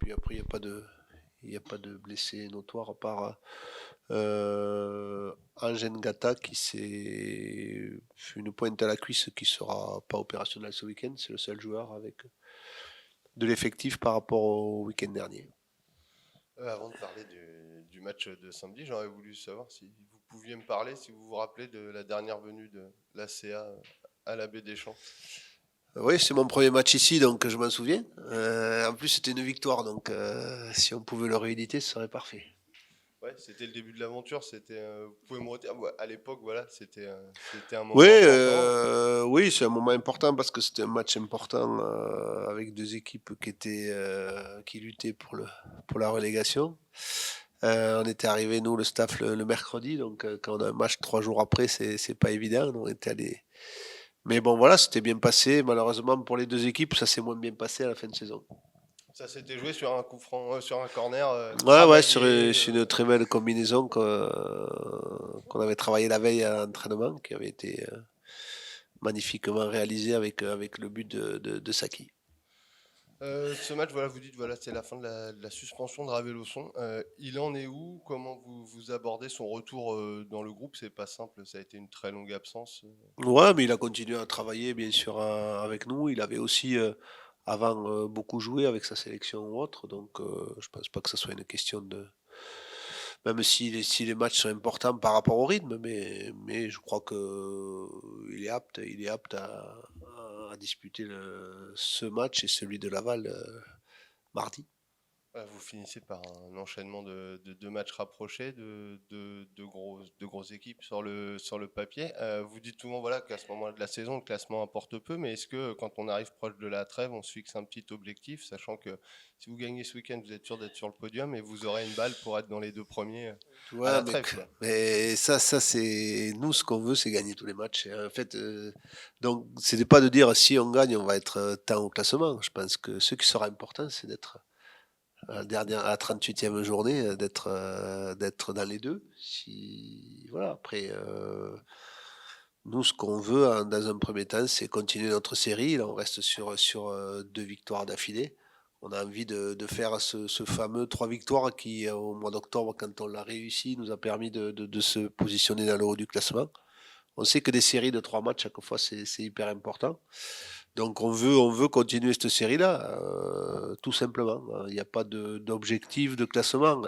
puis après, il n'y a pas de blessés notoires à part Angen Gata qui s'est fait une pointe à la cuisse qui sera pas opérationnel ce week-end. C'est le seul joueur avec de l'effectif par rapport au week-end dernier. Avant de parler du match de samedi, j'aurais voulu savoir si vous pouviez me parler, si vous vous rappelez de la dernière venue de l'ACA à la Baie des Champs. Oui, c'est mon premier match ici, donc je m'en souviens. En plus, c'était une victoire, donc si on pouvait le rééditer, ce serait parfait. Ouais, c'était le début de l'aventure. C'était, vous pouvez me redire, ouais, à l'époque, voilà, c'était un Oui, moment important. oui, c'est un moment important parce que c'était un match important avec deux équipes qui luttaient pour la relégation. On était arrivé nous le staff le mercredi, donc quand on a un match 3 jours après, c'est pas évident. On était allé. Mais bon, voilà, c'était bien passé. Malheureusement pour les deux équipes, ça s'est moins bien passé à la fin de saison. Ça s'était joué sur un coup franc, sur un corner Ouais, ouais, travaillé. sur une très belle combinaison qu'on avait travaillé la veille à l'entraînement, qui avait été magnifiquement réalisé avec le but de Saki. Ce match, voilà, vous dites, voilà, c'est la fin de la suspension de Raveloson. Il en est où? Comment vous abordez son retour dans le groupe? C'est pas simple, ça a été une très longue absence. Ouais, mais il a continué à travailler, bien sûr, avec nous. Il avait aussi, avant, beaucoup joué avec sa sélection ou autre, donc je pense pas que ce soit une question de. Même si les matchs sont importants par rapport au rythme, mais je crois que il est apte à disputer ce match et celui de Laval mardi. Vous finissez par un enchaînement de deux matchs rapprochés, de grosses équipes sur le papier. Vous dites souvent voilà, qu'à ce moment de la saison, le classement importe peu, mais est-ce que quand on arrive proche de la trêve, on se fixe un petit objectif, sachant que si vous gagnez ce week-end, vous êtes sûr d'être sur le podium et vous aurez une balle pour être dans les deux premiers à Ouais, la trêve, quoi. mais ça c'est nous ce qu'on veut, c'est gagner tous les matchs. Et en fait, donc c'est pas de dire si on gagne, on va être tant au classement. Je pense que ce qui sera important, c'est d'être à la 38e journée, d'être dans les deux. Si voilà, après nous ce qu'on veut dans un premier temps, c'est continuer notre série. Là, on reste sur 2 victoires d'affilée. On a envie de faire ce fameux 3 victoires qui, au mois d'octobre, quand on l'a réussi, nous a permis de se positionner dans le haut du classement. On sait que des séries de 3 matchs, chaque fois, c'est hyper important. Donc on veut continuer cette série-là, tout simplement. Il n'y a pas d'objectif de classement.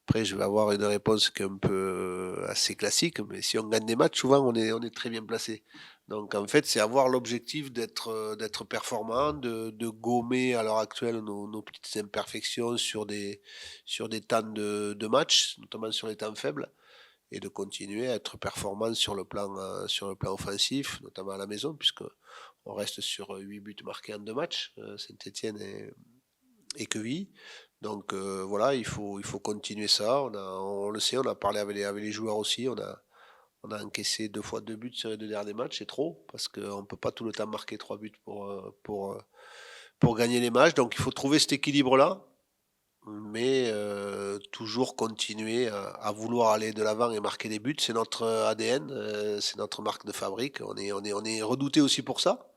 Après, je vais avoir une réponse qui est un peu assez classique, mais si on gagne des matchs, souvent on est très bien placé. Donc en fait, c'est avoir l'objectif d'être performant, de gommer à l'heure actuelle nos petites imperfections sur des temps de match, notamment sur les temps faibles et de continuer à être performant sur le plan offensif, notamment à la maison, puisque on reste sur 8 buts marqués en 2 matchs, Saint-Etienne et Quevilly. Donc voilà, il faut continuer ça. On le sait, on a parlé avec les joueurs aussi. On a encaissé 2 fois 2 buts sur les 2 derniers matchs, c'est trop, parce qu'on ne peut pas tout le temps marquer 3 buts pour gagner les matchs. Donc il faut trouver cet équilibre-là, mais toujours continuer à vouloir aller de l'avant et marquer des buts. C'est notre ADN, c'est notre marque de fabrique. On est redouté aussi pour ça.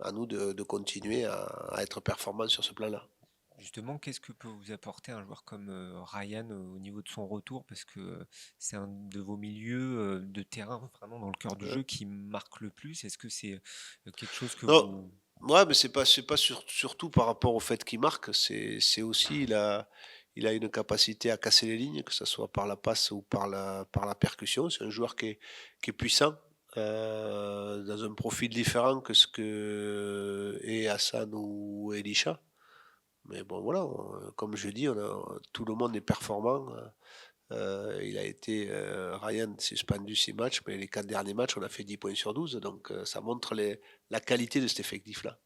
À nous de continuer à être performant sur ce plan-là. Justement, qu'est-ce que peut vous apporter un joueur comme Ryan au niveau de son retour? Parce que c'est un de vos milieux de terrain vraiment dans le cœur du Euh, jeu qui marque le plus. Est-ce que c'est quelque chose que non, vous... ouais, mais c'est pas surtout par rapport au fait qu'il marque. C'est aussi il a une capacité à casser les lignes, que ce soit par la passe ou par la percussion. C'est un joueur qui est puissant. Dans un profil différent que ce que est Hassan ou Elisha. Mais bon, voilà, comme je dis, tout le monde est performant. Il a été, Ryan suspendu 6 matchs, mais les 4 derniers matchs, on a fait 10 points sur 12. Donc ça montre la qualité de cet effectif-là.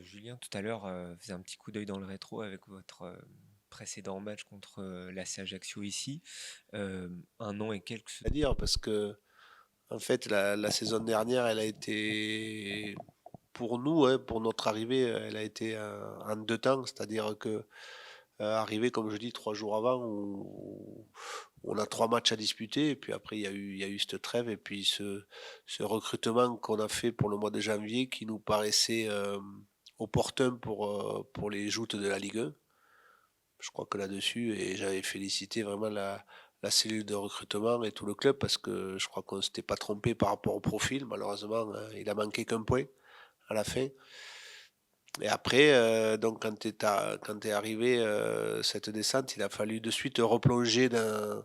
Julien, tout à l'heure, faisait un petit coup d'œil dans le rétro avec votre précédent match contre l'AC Ajaccio ici. Un an et quelques... À dire, parce que en fait, la saison dernière, elle a été, pour nous, hein, pour notre arrivée, elle a été en 2 temps. C'est-à-dire que arrivé, comme je dis, 3 jours avant, on a 3 matchs à disputer, et puis après, il y a eu cette trêve, et puis ce recrutement qu'on a fait pour le mois de janvier qui nous paraissait opportun pour les joutes de la Ligue 1. Je crois que là-dessus, et j'avais félicité vraiment la cellule de recrutement et tout le club parce que je crois qu'on ne s'était pas trompé par rapport au profil. Malheureusement, il a manqué qu'un point à la fin. Et après, donc quand t'es arrivé cette descente, il a fallu de suite replonger dans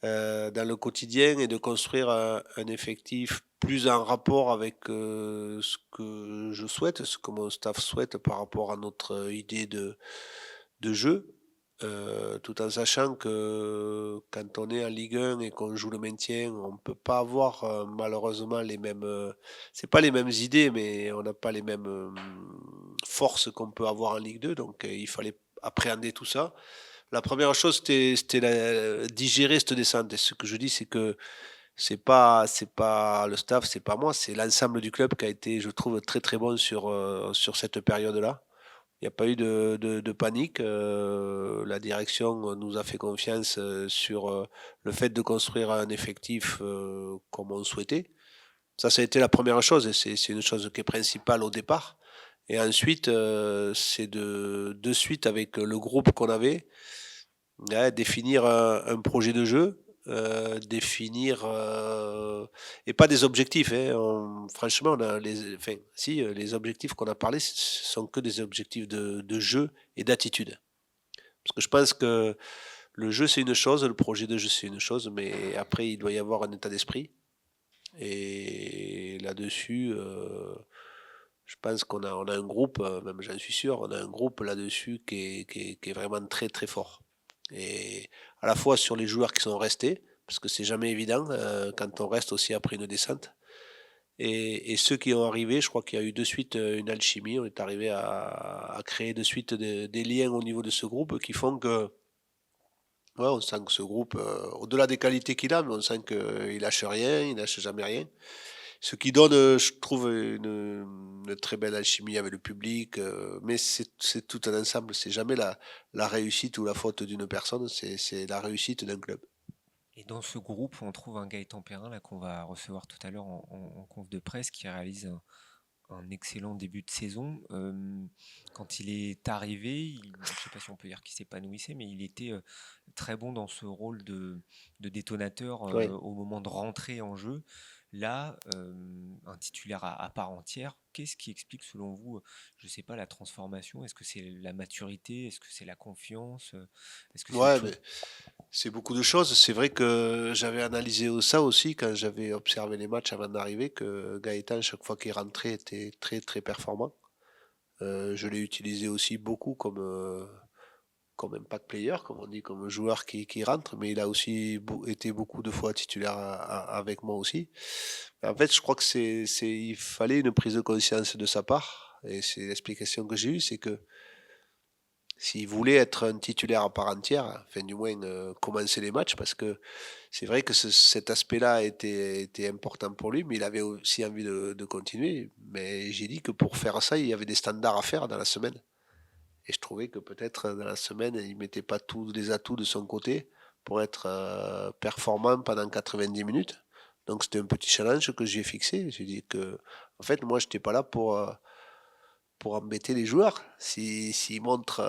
le quotidien et de construire un effectif plus en rapport avec ce que je souhaite, ce que mon staff souhaite par rapport à notre idée de jeu. Tout en sachant que quand on est en Ligue 1 et qu'on joue le maintien, on ne peut pas avoir malheureusement les mêmes. C'est pas les mêmes idées, mais on n'a pas les mêmes forces qu'on peut avoir en Ligue 2. Donc il fallait appréhender tout ça. La première chose, c'était digérer cette descente. Et ce que je dis, c'est que c'est pas le staff, c'est pas moi, c'est l'ensemble du club qui a été, je trouve, très très bon sur cette période-là. Il n'y a pas eu de panique. La direction nous a fait confiance sur le fait de construire un effectif comme on souhaitait. Ça a été la première chose et c'est une chose qui est principale au départ. Et ensuite, c'est de suite avec le groupe qu'on avait, ouais, définir un projet de jeu, définir et pas des objectifs. Hein. Franchement, on a enfin, si les objectifs qu'on a parlé, ce sont que des objectifs de jeu et d'attitude. Parce que je pense que le jeu c'est une chose, le projet de jeu c'est une chose, mais après il doit y avoir un état d'esprit. Et là-dessus, je pense on a un groupe, même j'en suis sûr, on a un groupe là-dessus qui est vraiment très très fort. Et à la fois sur les joueurs qui sont restés, parce que c'est jamais évident quand on reste aussi après une descente. Et ceux qui ont arrivé, je crois qu'il y a eu de suite une alchimie. On est arrivé à créer de suite des liens au niveau de ce groupe qui font que, ouais, on sent que ce groupe, au-delà des qualités qu'il a, mais on sent qu'il lâche rien, il lâche jamais rien. Ce qui donne, je trouve, une très belle alchimie avec le public. Mais c'est tout un ensemble. C'est jamais la réussite ou la faute d'une personne, c'est la réussite d'un club. Et dans ce groupe, on trouve un Gaëtan Perrin là qu'on va recevoir tout à l'heure en conf de presse qui réalise un excellent début de saison. Quand il est arrivé, je ne sais pas si on peut dire qu'il s'épanouissait, mais il était très bon dans ce rôle de détonateur Oui. au moment de rentrer en jeu. Là, un titulaire à part entière, qu'est-ce qui explique selon vous, je ne sais pas, la transformation? Est-ce que c'est la maturité? Est-ce que c'est la confiance? Est-ce que c'est autre Ouais, chose? mais c'est beaucoup de choses. C'est vrai que j'avais analysé ça aussi quand j'avais observé les matchs avant d'arriver, que Gaëtan, chaque fois qu'il rentrait, était très très performant. Je l'ai utilisé aussi beaucoup comme impact player, comme on dit, comme joueur qui rentre, mais il a aussi été beaucoup de fois titulaire avec moi aussi. En fait, je crois que il fallait une prise de conscience de sa part, et c'est l'explication que j'ai eue, c'est que s'il voulait être un titulaire à part entière, enfin du moins commencer les matchs, parce que c'est vrai que cet aspect-là était important pour lui, mais il avait aussi envie de continuer. Mais j'ai dit que pour faire ça, il y avait des standards à faire dans la semaine. Et je trouvais que peut-être dans la semaine, il mettait pas tous les atouts de son côté pour être performant pendant 90 minutes. Donc c'était un petit challenge que j'ai fixé. J'ai dit que, en fait, moi, je n'étais pas là pour embêter les joueurs. S'il montre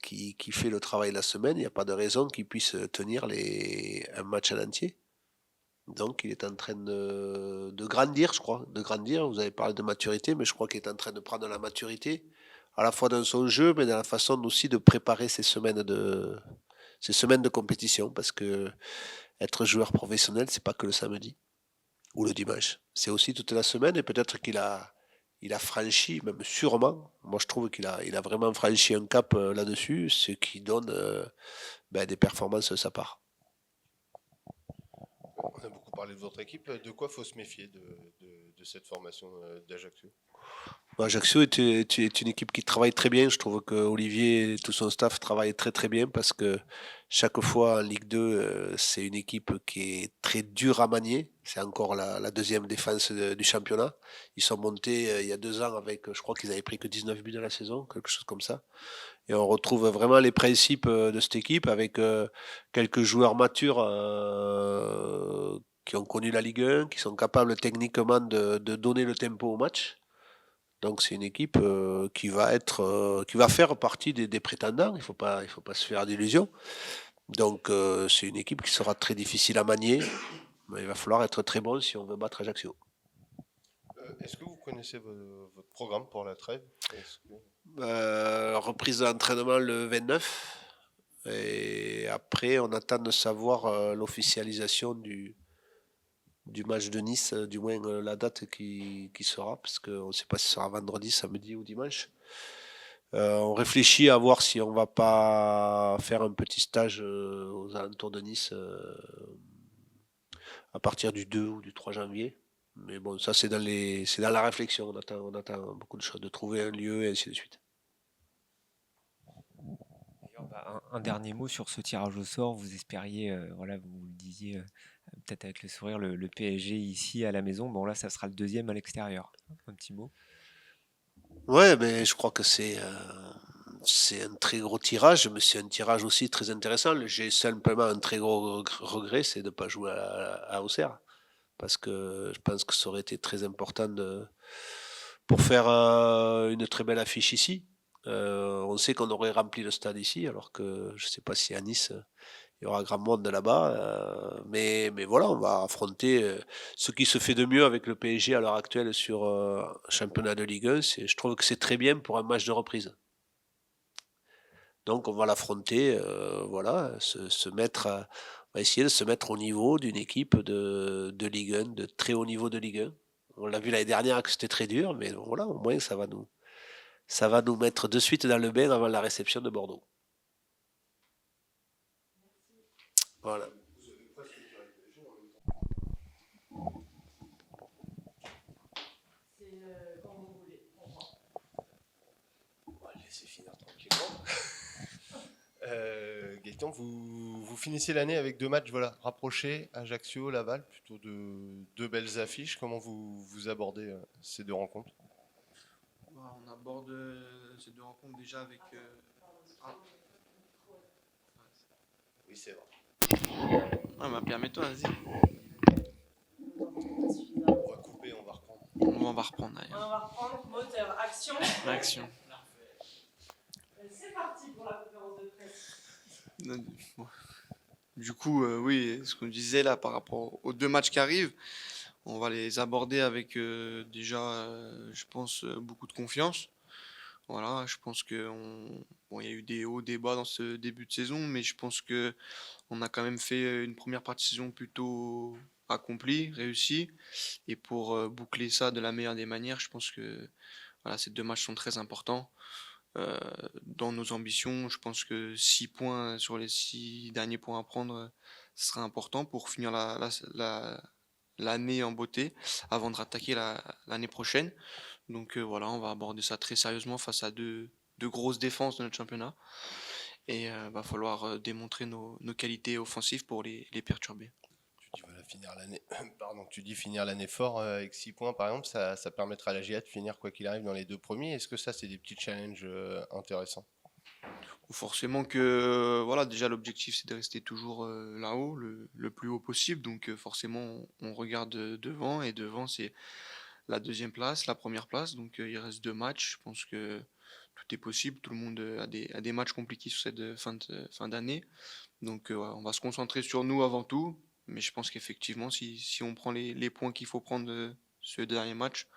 qu'il fait le travail la semaine, il n'y a pas de raison qu'il puisse tenir un match en entier. Donc il est en train de grandir, je crois, de grandir. Vous avez parlé de maturité, mais je crois qu'il est en train de prendre la maturité, à la fois dans son jeu, mais dans la façon aussi de préparer ces semaines de compétition, parce que être joueur professionnel, c'est pas que le samedi ou le dimanche, c'est aussi toute la semaine, et peut-être il a franchi, même sûrement, moi je trouve il a vraiment franchi un cap là-dessus, ce qui donne des performances de sa part. On a beaucoup parlé de votre équipe. De quoi faut se méfier de cette formation d'Ajaccio? Ajaccio est une équipe qui travaille très bien. Je trouve que Olivier et tout son staff travaillent très très bien parce que chaque fois en Ligue 2, c'est une équipe qui est très dure à manier. C'est encore la deuxième défense du championnat. Ils sont montés il y a 2 ans avec, je crois qu'ils avaient pris que 19 buts dans la saison, quelque chose comme ça. Et on retrouve vraiment les principes de cette équipe avec quelques joueurs matures qui ont connu la Ligue 1, qui sont capables techniquement de donner le tempo au match. Donc c'est une équipe qui va faire partie des prétendants. Il faut pas se faire d'illusions. Donc c'est une équipe qui sera très difficile à manier. Mais il va falloir être très bon si on veut battre Ajaccio. Est-ce que vous connaissez votre programme pour la trêve? Reprise d'entraînement le 29. Et après, on attend de savoir l'officialisation du match de Nice, du moins la date qui sera, parce qu'on ne sait pas si ce sera vendredi, samedi ou dimanche. On réfléchit à voir si on va pas faire un petit stage aux alentours de Nice à partir du 2 ou du 3 janvier. Mais bon, ça c'est dans la réflexion. On attend beaucoup de choses, de trouver un lieu et ainsi de suite. D'ailleurs, un dernier mot sur ce tirage au sort. Vous espériez, voilà, vous le disiez peut-être avec le sourire, le PSG ici à la maison. Bon là, ça sera le deuxième à l'extérieur. Un petit mot. Ouais, mais je crois que c'est un très gros tirage, mais c'est un tirage aussi très intéressant. J'ai simplement un très gros regret, c'est de ne pas jouer à Auxerre. Parce que je pense que ça aurait été très important pour faire une très belle affiche ici. On sait qu'on aurait rempli le stade ici, alors que je ne sais pas si à Nice il y aura grand monde là-bas. Mais voilà, on va affronter ce qui se fait de mieux avec le PSG à l'heure actuelle sur championnat de Ligue 1. Je trouve que c'est très bien pour un match de reprise. Donc on va l'affronter, voilà, on va essayer de se mettre au niveau d'une équipe de Ligue 1, de très haut niveau de Ligue 1. On l'a vu l'année dernière que c'était très dur, mais voilà, au moins ça va nous mettre de suite dans le bain avant la réception de Bordeaux. Voilà. On va le laisser finir tranquillement. Gaëtan, vous finissez l'année avec 2 matchs voilà, rapprochés, Ajaccio, Laval, plutôt deux belles affiches. Comment vous abordez ces 2 rencontres? On aborde ces 2 rencontres déjà avec. Oui, c'est vrai. Permets-toi, vas-y. On va couper, on va reprendre. On va reprendre On d'ailleurs. va reprendre moteur, action. Action. C'est parti pour la conférence de presse. Du coup, oui, ce qu'on disait là par rapport aux 2 matchs qui arrivent, on va les aborder avec déjà, je pense, beaucoup de confiance. Voilà, je pense que bon, il y a eu des hauts, des bas dans ce début de saison, mais je pense que on a quand même fait une première partie de saison plutôt accomplie, réussie. Et pour boucler ça de la meilleure des manières, je pense que voilà, ces 2 matchs sont très importants. Dans nos ambitions, je pense que 6 points sur les 6 derniers points à prendre, ce sera important pour finir l'année en beauté avant de rattaquer l'année prochaine. Donc voilà, on va aborder ça très sérieusement face à deux grosses défenses de notre championnat. Et va falloir démontrer nos qualités offensives pour les perturber. Tu dis voilà, finir l'année. Pardon, tu dis finir l'année fort avec 6 points par exemple, ça permettra à la GIA de finir quoi qu'il arrive dans les 2 premiers. Est-ce que ça c'est des petits challenges intéressants? Forcément que voilà, déjà l'objectif c'est de rester toujours là-haut, le plus haut possible. Donc forcément on regarde devant et devant c'est la deuxième place, la première place. Donc il reste 2 matchs. Je pense que tout est possible. Tout le monde a des matchs compliqués sur cette fin d'année. Donc voilà, on va se concentrer sur nous avant tout. Mais je pense qu'effectivement, si on prend les points qu'il faut prendre de ce dernier match,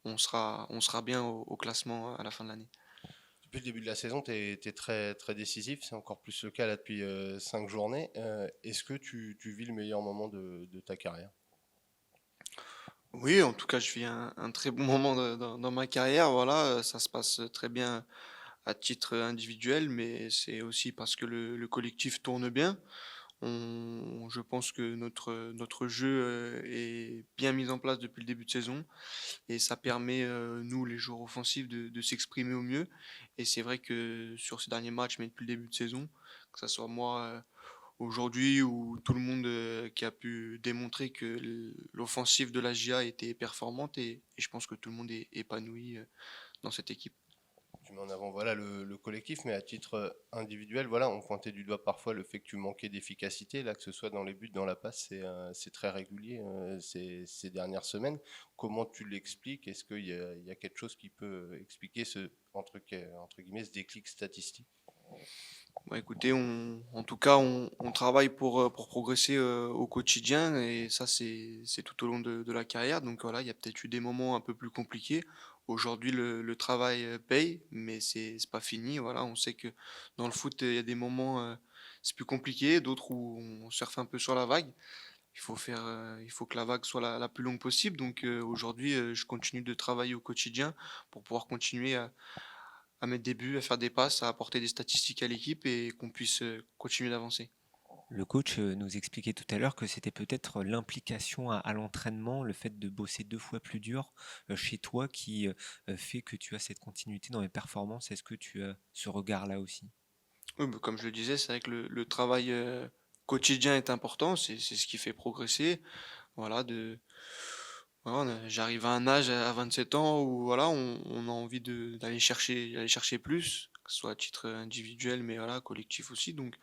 on sera bien au classement à la fin de l'année. Depuis le début de la saison, tu es très, très décisif, c'est encore plus le cas là depuis 5 journées. Est-ce que tu vis le meilleur moment de ta carrière? Oui, en tout cas, je vis un très bon moment dans ma carrière. Voilà, ça se passe très bien à titre individuel, mais c'est aussi parce que le collectif tourne bien. Je pense que notre jeu est bien mis en place depuis le début de saison et ça permet, nous, les joueurs offensifs, de s'exprimer au mieux. Et c'est vrai que sur ces derniers matchs, mais depuis le début de saison, que ce soit moi aujourd'hui ou tout le monde qui a pu démontrer que l'offensive de la GIA était performante et je pense que tout le monde est épanoui dans cette équipe. tu mets en avant voilà, le collectif, mais à titre individuel, voilà, on pointait du doigt parfois le fait que tu manquais d'efficacité, là, que ce soit dans les buts, dans la passe, c'est très régulier ces dernières semaines. Comment tu l'expliques? Est-ce il y a quelque chose qui peut expliquer entre guillemets, ce déclic statistique? Bah, écoutez, en tout cas, on travaille pour progresser au quotidien et ça, c'est tout au long de la carrière. Donc voilà, il y a peut-être eu des moments un peu plus compliqués. Aujourd'hui, le travail paye, mais c'est pas fini. Voilà, on sait que dans le foot, il y a des moments, c'est plus compliqué, d'autres où on surfe un peu sur la vague. Il faut que la vague soit la plus longue possible. Donc aujourd'hui, je continue de travailler au quotidien pour pouvoir continuer à mettre des buts, à faire des passes, à apporter des statistiques à l'équipe et qu'on puisse continuer d'avancer. Le coach nous expliquait tout à l'heure que c'était peut-être l'implication à l'entraînement, le fait de bosser 2 fois plus dur chez toi qui fait que tu as cette continuité dans les performances. Est-ce que tu as ce regard-là aussi? Oui, bah, comme je le disais, c'est vrai que le travail quotidien est important, c'est ce qui fait progresser. Voilà, voilà, j'arrive à un âge à 27 ans où voilà, on a envie d'aller chercher plus, que ce soit à titre individuel, mais voilà, collectif aussi. Donc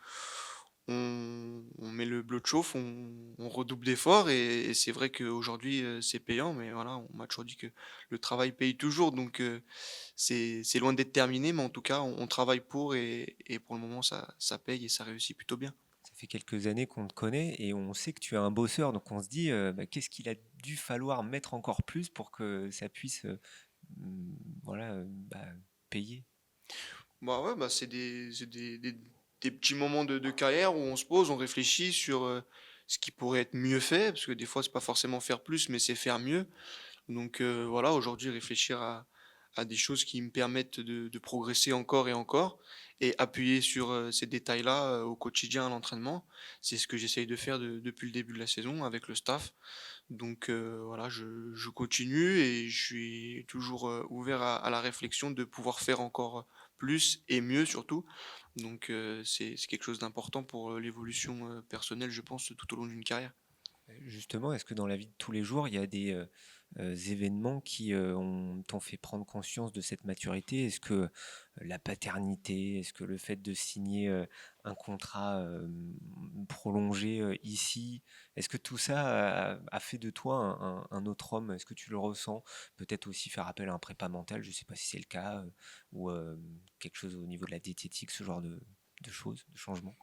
on met le bleu de chauffe, on redouble d'efforts et c'est vrai qu'aujourd'hui c'est payant, mais voilà, on m'a toujours dit que le travail paye toujours, donc c'est loin d'être terminé, mais en tout cas on travaille pour et pour le moment ça paye et ça réussit plutôt bien. Ça fait quelques années qu'on te connaît et on sait que tu es un bosseur, donc on se dit bah, qu'est-ce qu'il a dû falloir mettre encore plus pour que ça puisse voilà, bah, payer. Bah ouais, bah des petits moments de carrière où on se pose, on réfléchit sur ce qui pourrait être mieux fait, parce que des fois c'est pas forcément faire plus, mais c'est faire mieux. Donc voilà, aujourd'hui réfléchir à des choses qui me permettent de progresser encore et encore, et appuyer sur ces détails-là au quotidien à l'entraînement. C'est ce que j'essaye de faire depuis le début de la saison avec le staff. Donc voilà, je continue et je suis toujours ouvert à la réflexion de pouvoir faire encore plus et mieux surtout. Donc c'est quelque chose d'important pour l'évolution personnelle, je pense, tout au long d'une carrière. Justement, est-ce que dans la vie de tous les jours, il y a des événements qui t'ont fait prendre conscience de cette maturité? Est-ce que la paternité, est-ce que le fait de signer un contrat prolongé ici, est-ce que tout ça a fait de toi un autre homme? Est-ce que tu le ressens? Peut-être aussi faire appel à un prépa mental, je ne sais pas si c'est le cas, ou quelque chose au niveau de la diététique, ce genre de choses, de changements.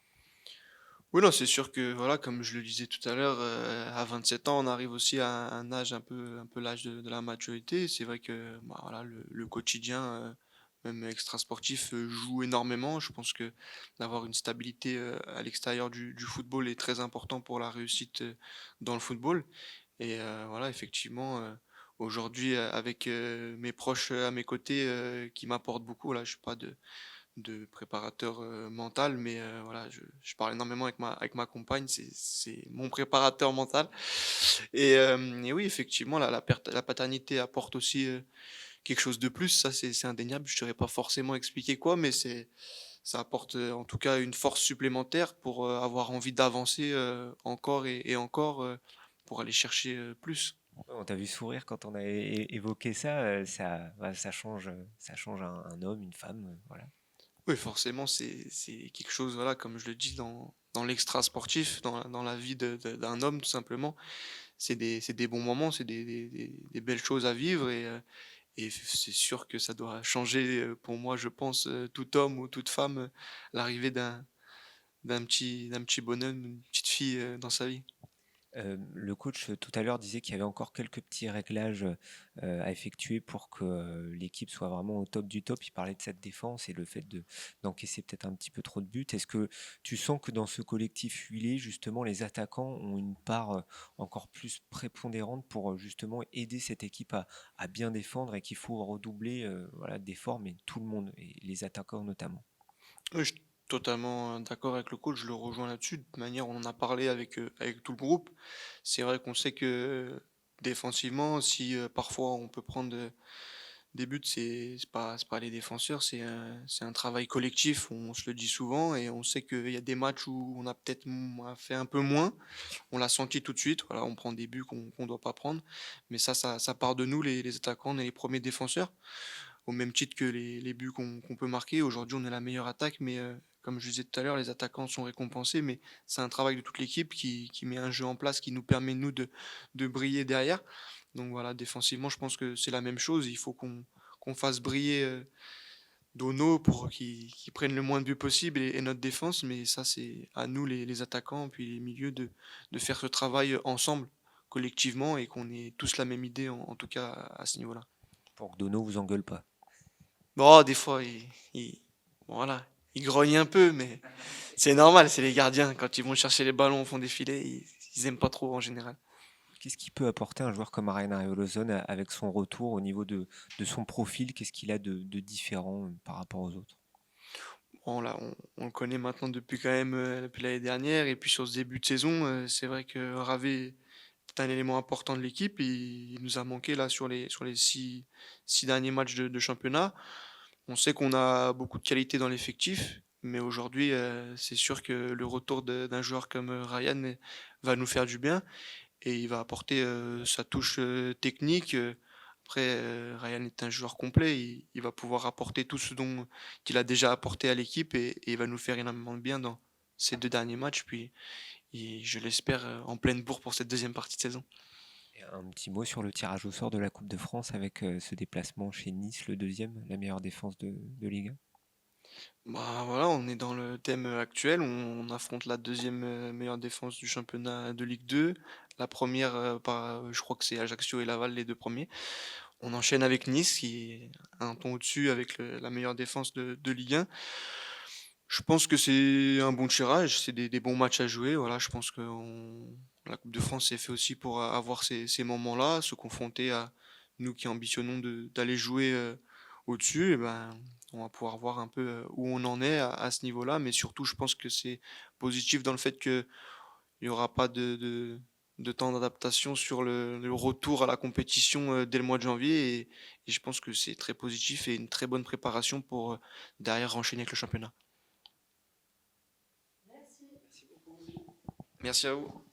Oui, non, c'est sûr que voilà, comme je le disais tout à l'heure, à 27 ans, on arrive aussi à un âge un peu l'âge de la maturité. C'est vrai que bah, voilà, le quotidien, même extra-sportif, joue énormément. Je pense que d'avoir une stabilité à l'extérieur du football est très important pour la réussite dans le football. Et voilà, effectivement, aujourd'hui, avec mes proches à mes côtés qui m'apportent beaucoup, là, je suis pas de préparateur mental, mais voilà, je parle énormément avec ma compagne, c'est mon préparateur mental. Et oui, effectivement, la paternité apporte aussi quelque chose de plus, ça c'est indéniable. Je ne saurais pas forcément expliquer quoi, mais ça apporte en tout cas une force supplémentaire pour avoir envie d'avancer encore et encore pour aller chercher plus. Ouais, on t'a vu sourire quand on a évoqué ça, bah, ça change un homme, une femme, voilà. Oui, forcément, c'est quelque chose, voilà, comme je le dis, dans l'extra sportif, dans la vie d'un homme, tout simplement. C'est des bons moments, c'est des belles choses à vivre et c'est sûr que ça doit changer pour moi, je pense, tout homme ou toute femme, l'arrivée d'un petit bonhomme, une petite fille dans sa vie. Le coach tout à l'heure disait qu'il y avait encore quelques petits réglages à effectuer pour que l'équipe soit vraiment au top du top. Il parlait de cette défense et le fait d'encaisser peut-être un petit peu trop de buts. Est-ce que tu sens que dans ce collectif huilé, justement, les attaquants ont une part encore plus prépondérante pour justement aider cette équipe à bien défendre et qu'il faut redoubler voilà, d'efforts, mais tout le monde, et les attaquants notamment? Oui, je suis totalement d'accord avec le coach, je le rejoins là-dessus. De toute manière, on en a parlé avec tout le groupe. C'est vrai qu'on sait que défensivement, si parfois on peut prendre des buts, c'est pas les défenseurs, c'est un travail collectif, on se le dit souvent, et on sait qu'il y a des matchs où on a peut-être fait un peu moins. On l'a senti tout de suite, voilà, on prend des buts qu'on doit pas prendre. Mais ça part de nous, les attaquants, on est les premiers défenseurs. au même titre que les buts qu'on peut marquer. Aujourd'hui, on est la meilleure attaque, mais comme je disais tout à l'heure, les attaquants sont récompensés, mais c'est un travail de toute l'équipe qui met un jeu en place qui nous permet, nous, de briller derrière. Donc voilà, défensivement, je pense que c'est la même chose. Il faut qu'on fasse briller Dono pour qu'il prenne le moins de buts possible et notre défense, mais ça, c'est à nous, les attaquants, puis les milieux, de faire ce travail ensemble, collectivement, et qu'on ait tous la même idée, en tout cas à ce niveau-là. Pour que Dono vous engueule pas. Bon, des fois, voilà, il grogne un peu, mais c'est normal, c'est les gardiens. Quand ils vont chercher les ballons au fond des filets, ils aiment pas trop en général. Qu'est-ce qui peut apporter un joueur comme Ryan Arriola avec son retour au niveau de son profil? Qu'est-ce qu'il a de différent par rapport aux autres? Bon, là, on le connaît maintenant depuis quand même depuis l'année dernière, et puis sur ce début de saison, c'est vrai que Ravé est un élément important de l'équipe. Il nous a manqué là sur les six derniers matchs de championnat. On sait qu'on a beaucoup de qualité dans l'effectif, mais aujourd'hui, c'est sûr que le retour d'un joueur comme Ryan va nous faire du bien, et il va apporter sa touche technique. Après, Ryan est un joueur complet, il va pouvoir apporter tout ce dont qu'il a déjà apporté à l'équipe, et il va nous faire énormément de bien dans ces 2 derniers matchs, puis je l'espère en pleine bourre pour cette deuxième partie de saison. Et un petit mot sur le tirage au sort de la Coupe de France avec ce déplacement chez Nice, le deuxième, la meilleure défense de Ligue 1. Bah voilà, on est dans le thème actuel. On affronte la deuxième meilleure défense du championnat de Ligue 2. La première, je crois que c'est Ajaccio et Laval, les deux premiers. On enchaîne avec Nice, qui est un ton au-dessus avec la meilleure défense de Ligue 1. Je pense que c'est un bon tirage, c'est des bons matchs à jouer. Voilà, je pense que la Coupe de France est fait aussi pour avoir ces moments-là, se confronter à nous qui ambitionnons d'aller jouer au-dessus. Et ben, on va pouvoir voir un peu où on en est à ce niveau-là. Mais surtout, je pense que c'est positif dans le fait qu'il n'y aura pas de temps d'adaptation sur le retour à la compétition dès le mois de janvier. Et je pense que c'est très positif et une très bonne préparation pour derrière enchaîner avec le championnat. Merci. Merci à vous.